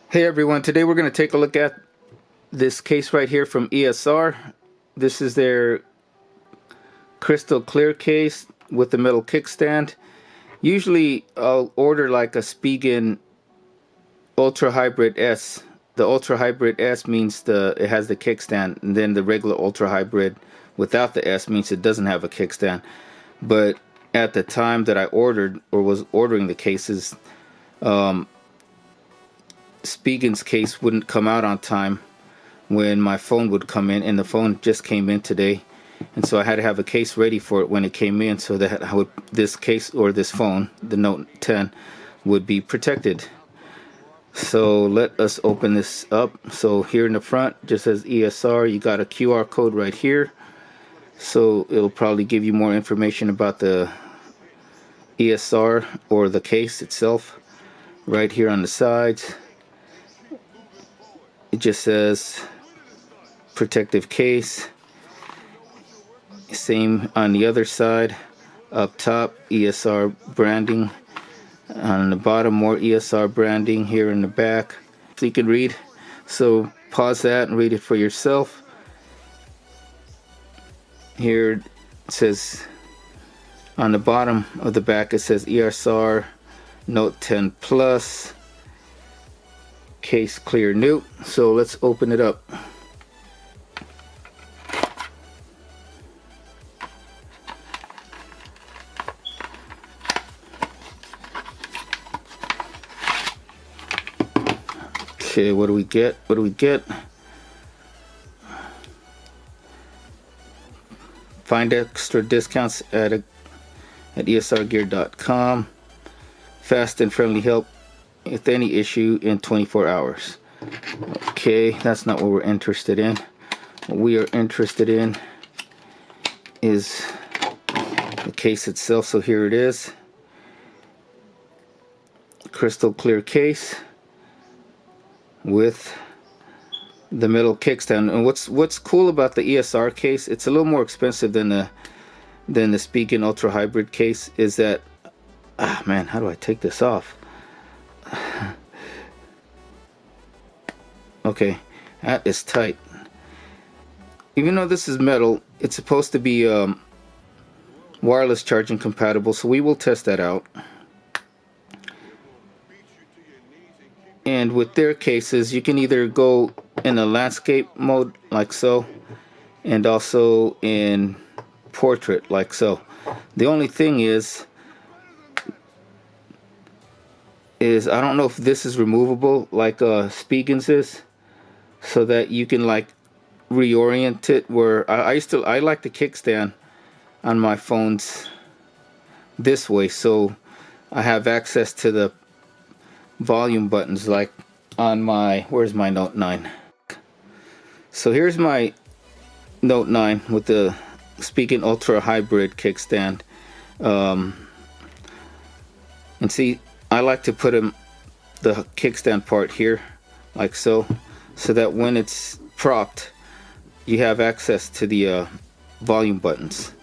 Hey everyone, today we're going to take a look at this case right here from ESR. This is their crystal clear case with the metal kickstand. Usually I'll order like a Spigen Ultra Hybrid S. The Ultra Hybrid S means it has the kickstand, and then the regular Ultra Hybrid without the S means it doesn't have a kickstand. But at the time that I ordered or was ordering the cases, Spigen's case wouldn't come out on time when my phone would come in, and the phone just came in today, and so I had to have a case ready for it when it came in, so that this case or this phone, the Note 10, would be protected. So let us open this up. So here in the front just says ESR. You got a QR code right here, so it'll probably give you more information about the ESR or the case itself. Right here on the sides it just says protective case. Same on the other side. Up top, ESR branding. On the bottom, more ESR branding here in the back, so you can read. So pause that and read it for yourself. Here it says on the bottom of the back, it says ESR Note 10 Plus case clear new. So let's open it up. Okay, what do we get? What do we get? Find extra discounts at esrgear.com. Fast and friendly help with any issue in 24 hours. Okay, that's not what we're interested in. What we are interested in is the case itself. So here it is. Crystal clear case with the metal kickstand. And what's cool about the ESR case, it's a little more expensive than the Spigen Ultra Hybrid case, is that man, how do I take this off? Okay, that is tight. Even though this is metal, it's supposed to be wireless charging compatible, so we will test that out. And with their cases, you can either go in a landscape mode like so, and also in portrait like so. The only thing is I don't know if this is removable like Spigen's is, so that you can like reorient it. Where I like the kickstand on my phones this way, so I have access to the volume buttons like on my, where's my Note 9? So here's my Note 9 with the Spigen Ultra Hybrid kickstand. And see, I like to put the kickstand part here like so, so that when it's propped you have access to the volume buttons.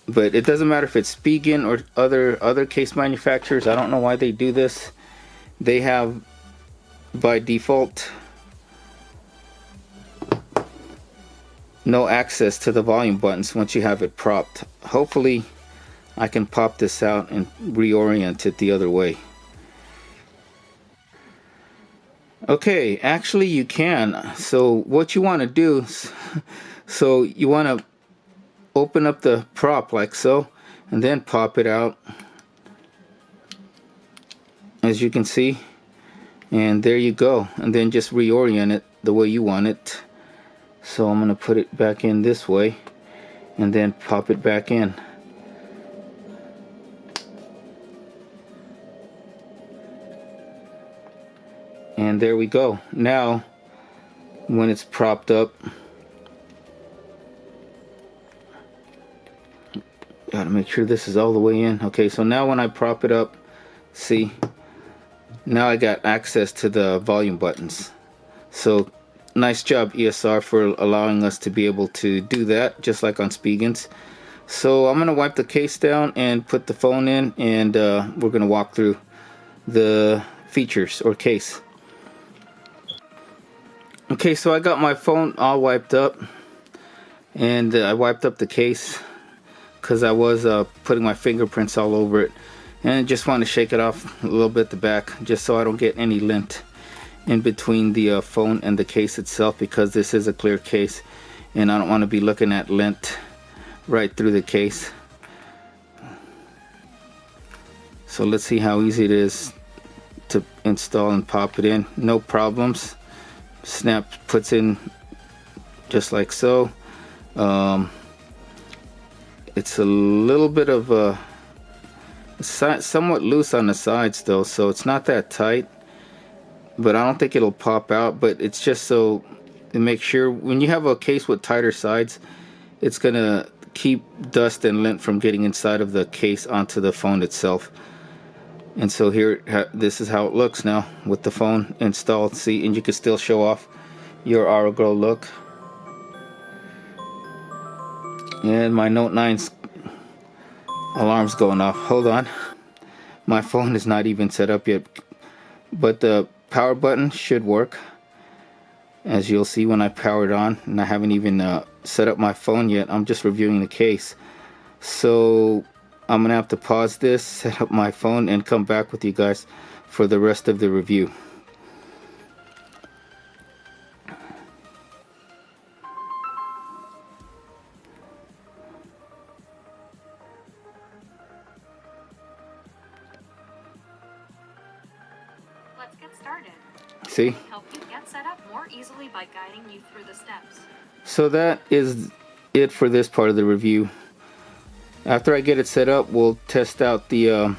But it doesn't matter if it's Spigen or other case manufacturers. I don't know why they do this. They have by default no access to the volume buttons once you have it propped. Hopefully I can pop this out and reorient it the other way. Okay, actually you can. So what you want to do, so you want to open up the prop like so, and then pop it out, as you can see, and there you go. And then just reorient it the way you want it. So I'm going to put it back in this way and then pop it back in. And there we go. Now when it's propped up, gotta make sure this is all the way in. Okay, so now when I prop it up, see, now I got access to the volume buttons. So nice job ESR for allowing us to be able to do that, just like on Spigen's. So I'm gonna wipe the case down and put the phone in, and we're gonna walk through the features or case. Okay, so I got my phone all wiped up, and I wiped up the case because I was putting my fingerprints all over it, and I just want to shake it off a little bit the back, just so I don't get any lint in between the phone and the case itself, because this is a clear case and I don't want to be looking at lint right through the case. So let's see how easy it is to install and pop it in. No problems. Snap puts in just like so. It's a little bit of a somewhat loose on the sides though, so it's not that tight, but I don't think it'll pop out. But it's just so to make sure when you have a case with tighter sides, it's gonna keep dust and lint from getting inside of the case onto the phone itself. And so here, this is how it looks now with the phone installed. See, and you can still show off your Aura Glow look. And my Note 9's alarm's going off. Hold on, my phone is not even set up yet, but the power button should work, as you'll see when I power it on. And I haven't even set up my phone yet. I'm just reviewing the case, so I'm gonna have to pause this, set up my phone, and come back with you guys for the rest of the review. Let's get started. See? Help you get set up more easily by guiding you through the steps. So that is it for this part of the review. After I get it set up, we'll test out the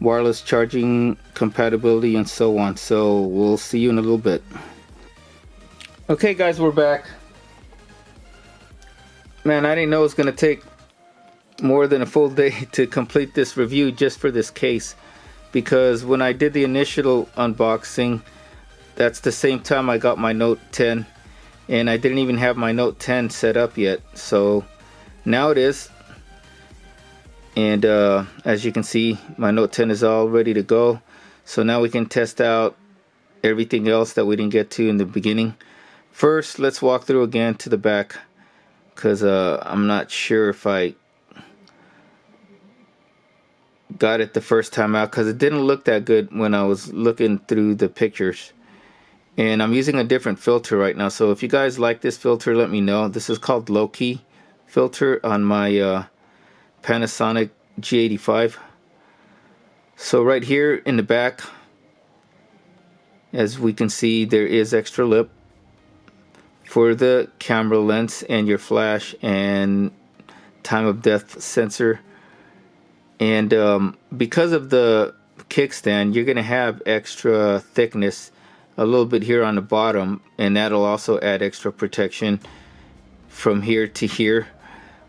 wireless charging compatibility and so on. So we'll see you in a little bit. Okay guys, we're back. Man, I didn't know it was gonna take more than a full day to complete this review just for this case, because when I did the initial unboxing, that's the same time I got my Note 10, and I didn't even have my Note 10 set up yet. So now it is, and as you can see, my Note 10 is all ready to go. So now we can test out everything else that we didn't get to in the beginning. First, let's walk through again to the back, because I'm not sure if I got it the first time out, because it didn't look that good when I was looking through the pictures. And I'm using a different filter right now, so if you guys like this filter, let me know. This is called Low Key filter on my Panasonic G85. So right here in the back, as we can see, there is extra lip for the camera lens and your flash and time of death sensor. And because of the kickstand, you're gonna have extra thickness a little bit here on the bottom, and that'll also add extra protection from here to here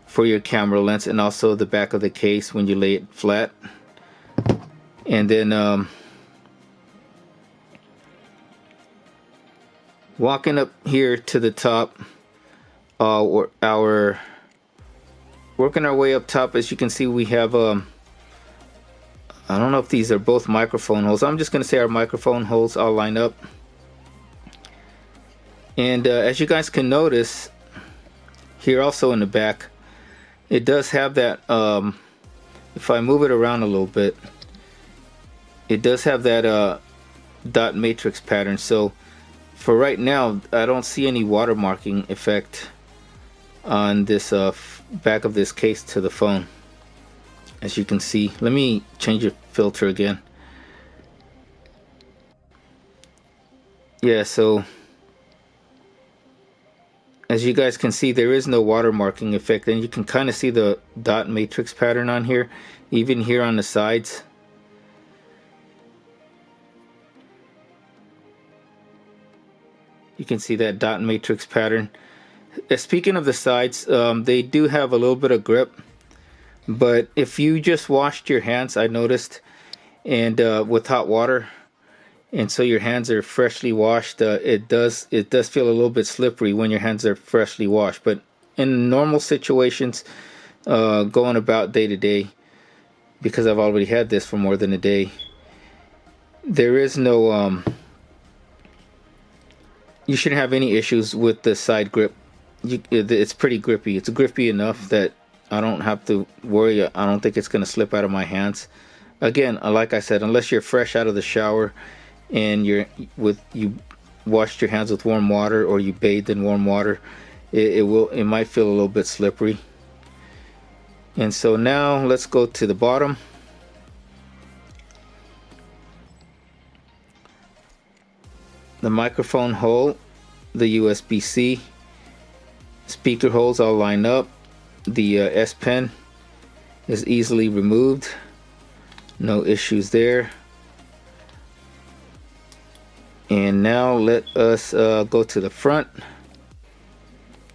for your camera lens, and also the back of the case when you lay it flat. And then walking up here to the top, working our way up top, as you can see, we have I don't know if these are both microphone holes. I'm just going to say our microphone holes all line up. And as you guys can notice, here also in the back, it does have that, if I move it around a little bit, it does have that dot matrix pattern. So for right now, I don't see any watermarking effect on this back of this case to the phone. As you can see, let me change the filter again. Yeah, so as you guys can see, there is no watermarking effect, and you can kind of see the dot matrix pattern on here, even here on the sides. You can see that dot matrix pattern. Speaking of the sides, they do have a little bit of grip. But if you just washed your hands, I noticed, and with hot water, and so your hands are freshly washed, it does feel a little bit slippery when your hands are freshly washed. But in normal situations, going about day to day, because I've already had this for more than a day, there is no you shouldn't have any issues with the side grip. It's pretty grippy. It's grippy enough that I don't have to worry. I don't think it's going to slip out of my hands. Again, like I said, unless you're fresh out of the shower and you washed your hands with warm water or you bathed in warm water, it might feel a little bit slippery. And so now let's go to the bottom. The microphone hole, the USB-C, speaker holes all line up. The S Pen is easily removed. No issues there. And now let us go to the front.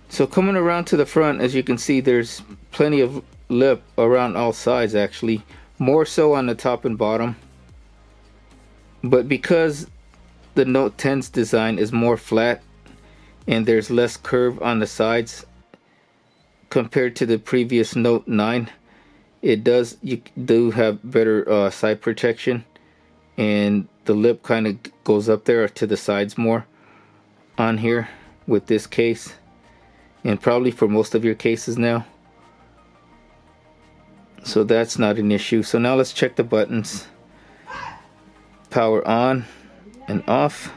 So coming around to the front, as you can see, there's plenty of lip around all sides, actually, more so on the top and bottom. But because the Note 10's design is more flat and there's less curve on the sides compared to the previous Note 9, you do have better side protection, and the lip kind of goes up there to the sides more on here with this case, and probably for most of your cases now. So that's not an issue. So now let's check the buttons. Power on and off.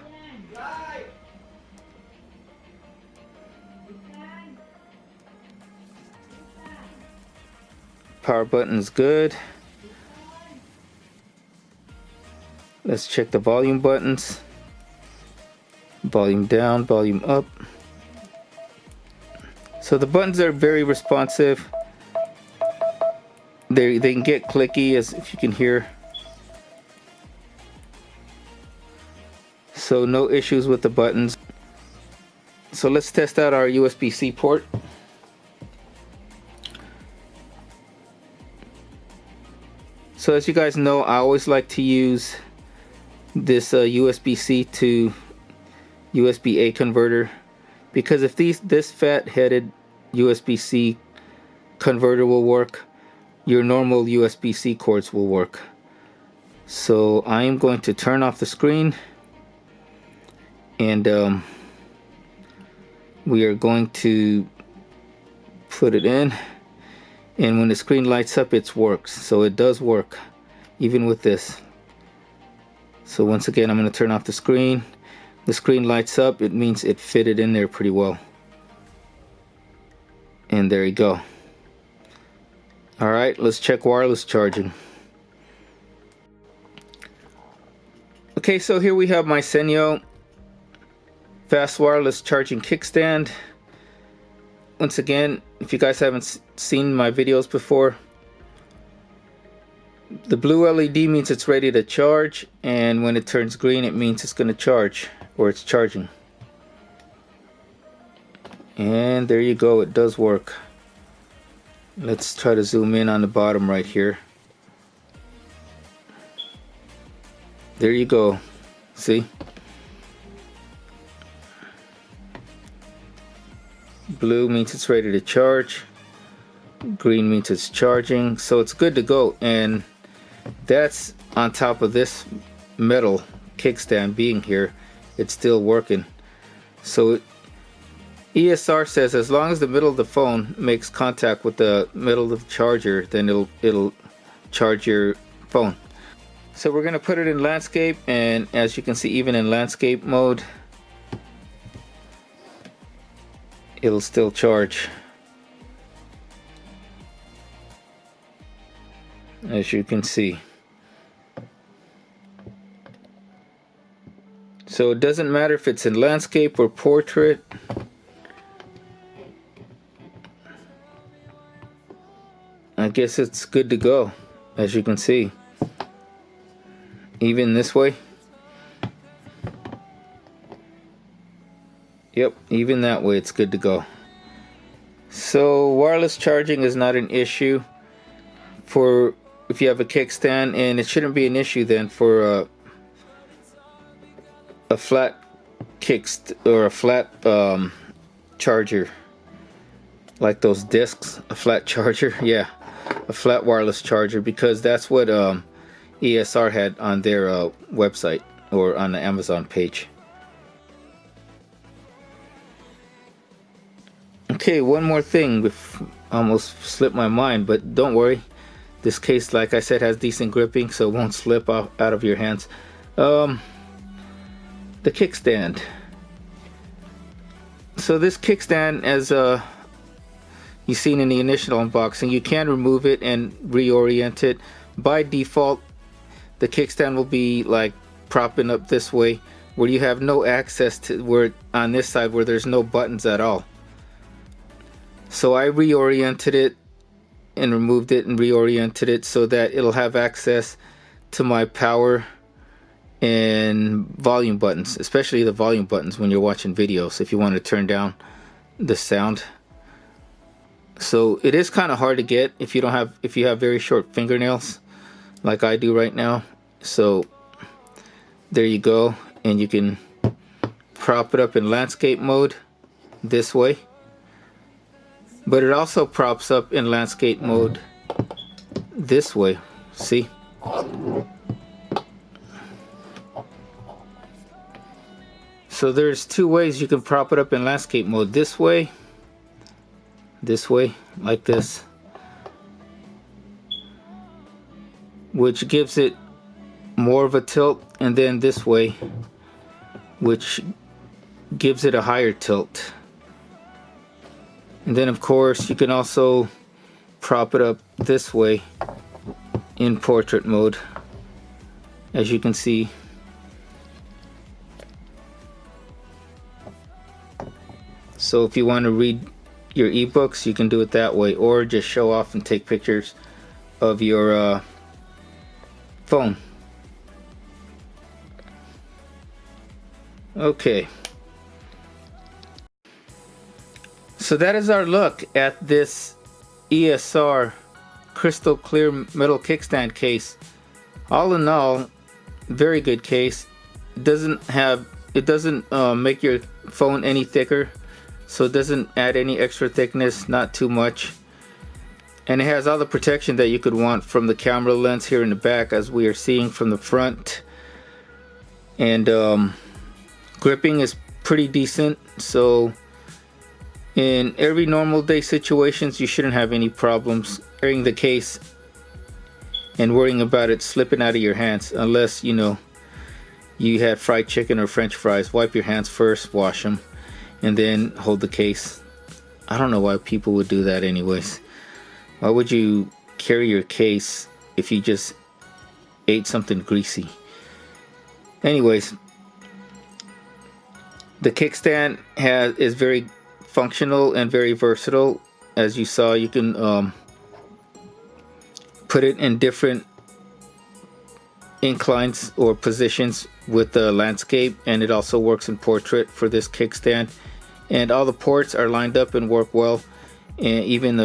Power button is good. Let's check the volume buttons. Volume down, volume up. So the buttons are very responsive. They can get clicky, as if you can hear. So no issues with the buttons. So let's test out our USB-C port. So as you guys know, I always like to use this USB-C to USB-A converter, because if this fat-headed USB-C converter will work, your normal USB-C cords will work. So I am going to turn off the screen, and we are going to put it in, and when the screen lights up, it works. So it does work even with this. So once again, I'm going to turn off the screen. The screen lights up, it means it fitted in there pretty well. And there you go. Alright, let's check wireless charging. Okay, so here we have my Senyo fast wireless charging kickstand. Once again, if you guys haven't seen my videos before, the blue LED means it's ready to charge, and when it turns green, it means it's going to charge, or it's charging. And there you go, it does work. Let's try to zoom in on the bottom right here. There you go. See? Blue means it's ready to charge. Green means it's charging. So it's good to go. And that's on top of this metal kickstand being here. It's still working. So ESR says as long as the middle of the phone makes contact with the middle of the charger, then it'll charge your phone. So we're going to put it in landscape, and as you can see, even in landscape mode, it'll still charge. As you can see. So it doesn't matter if it's in landscape or portrait. I guess it's good to go, as you can see. Even this way. Yep, even that way it's good to go. So wireless charging is not an issue for if you have a kickstand, and it shouldn't be an issue then for a flat or a flat charger, like those discs. A flat charger, yeah, a flat wireless charger, because that's what ESR had on their website or on the Amazon page. Okay, one more thing. Almost slipped my mind, but don't worry. This case, like I said, has decent gripping, so it won't slip out of your hands. The kickstand. So this kickstand, as you've seen in the initial unboxing, you can remove it and reorient it. By default, the kickstand will be like propping up this way, where you have no access to where on this side where there's no buttons at all. So I reoriented it and removed it and reoriented it so that it'll have access to my power and volume buttons, especially the volume buttons when you're watching videos, if you want to turn down the sound. So it is kind of hard to get if you have very short fingernails like I do right now. So there you go, and you can prop it up in landscape mode this way, but it also props up in landscape mode this way. See? So there's two ways you can prop it up in landscape mode. This way, like this, which gives it more of a tilt, and then this way, which gives it a higher tilt. And then of course you can also prop it up this way in portrait mode, as you can see. So if you want to read your ebooks, you can do it that way, or just show off and take pictures of your phone. Okay, so that is our look at this ESR crystal clear metal kickstand case. All in all, very good case. It doesn't make your phone any thicker, so it doesn't add any extra thickness, not too much. And it has all the protection that you could want from the camera lens here in the back, as we are seeing from the front. And gripping is pretty decent, so in every normal day situations you shouldn't have any problems carrying the case and worrying about it slipping out of your hands, unless you had fried chicken or french fries. Wipe your hands first, wash them, and then hold the case. I don't know why people would do that anyways. Why would you carry your case if you just ate something greasy? Anyways, the kickstand is very functional and very versatile. As you saw, you can put it in different inclines or positions with the landscape, and it also works in portrait for this kickstand. And all the ports are lined up and work well, and even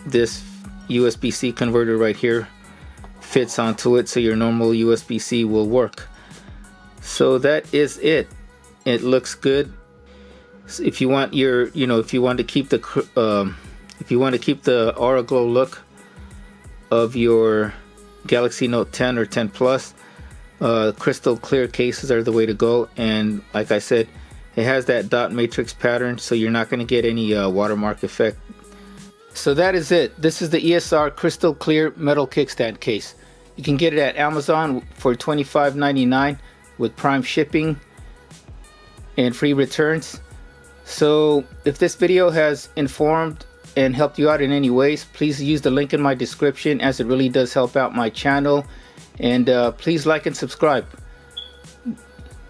this USB-C converter right here fits onto it, so your normal USB-C will work. So that is it. It looks good. If you want if you want to keep the aura glow look of your Galaxy Note 10 or 10 Plus, crystal clear cases are the way to go. And like I said, it has that dot matrix pattern, so you're not going to get any watermark effect. So that is it. This is the ESR crystal clear metal kickstand case. You can get it at Amazon for $25.99 with Prime shipping and free returns. So if this video has informed and helped you out in any ways, please use the link in my description, as it really does help out my channel. And please like and subscribe.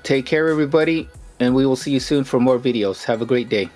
Take care everybody, and we will see you soon for more videos. Have a great day.